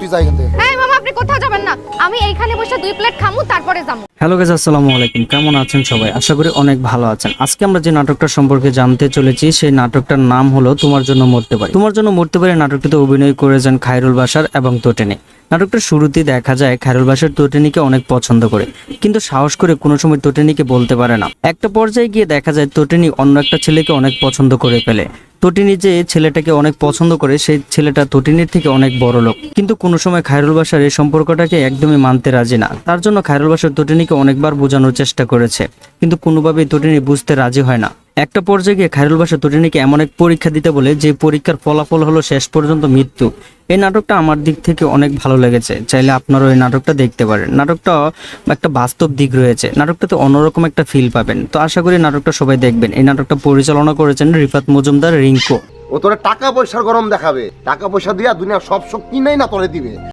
তুই যাই এখান থেকে। এই মামা আপনি কোথাও যাবেন না, আমি এইখানে বসে 2 প্লেট খামু তারপরে যাবো। হ্যালো গাইস, আসসালামু আলাইকুম। কেমন আছেন সবাই? আশা করি অনেক ভালো আছেন। আজকে আমরা যে নাটকটা সম্পর্কে জানতে চলেছি সেই নাটকটার নাম হলো তোমার জন্য মরতে পারি। তোমার জন্য মরতে পারি নাটকটিতে অভিনয় করেছেন খায়রুল বাশার এবং তোটেনি। নাটকটার শুরুতেই দেখা যায় খায়রুল বাশার তোটেনিকে অনেক পছন্দ করে, কিন্তু সাহস করে কোনো সময় তোটেনিকে বলতে পারে না। একটা পর্যায়ে গিয়ে দেখা যায় তোটেনি অন্য একটা ছেলেকে অনেক পছন্দ করে ফেলে। তোটিনি যে ছেলেটাকে অনেক পছন্দ করে সেই ছেলেটা তোটিনির থেকে অনেক বড় লোক, কিন্তু কোনো সময় খায়রুল বাশার এই সম্পর্কটাকে একদমই মানতে রাজি না। তার জন্য খায়রুল বাশার তোটিনিকে অনেকবার বোঝানোর চেষ্টা করেছে, কিন্তু কোনোভাবেই তোটিনি বুঝতে রাজি হয় না। একটা পর্যায়ে গিয়ে খায়রুল বাশার তোটিনিকে এমন এক পরীক্ষা দিতে বলে যে পরীক্ষার ফলাফল হলো শেষ পর্যন্ত মৃত্যু। এই নাটকটা আমার দিক থেকে অনেক ভালো লেগেছে, চাইলে আপনারাও এই নাটকটা দেখতে পারেন। নাটকটা একটা বাস্তব দিক রয়েছে, নাটকটাতে অন্যরকম একটা ফিল পাবেন। তো আশা করি নাটকটা সবাই দেখবেন। এই নাটকটা পরিচালনা করেছেন রিফাত মজুমদার রিঙ্কু। ও তোরা টাকা পয়সার গরম দেখাবে, টাকা পয়সা দিয়া দুনিয়া সব শক্তি নাই না তোরে দিবে।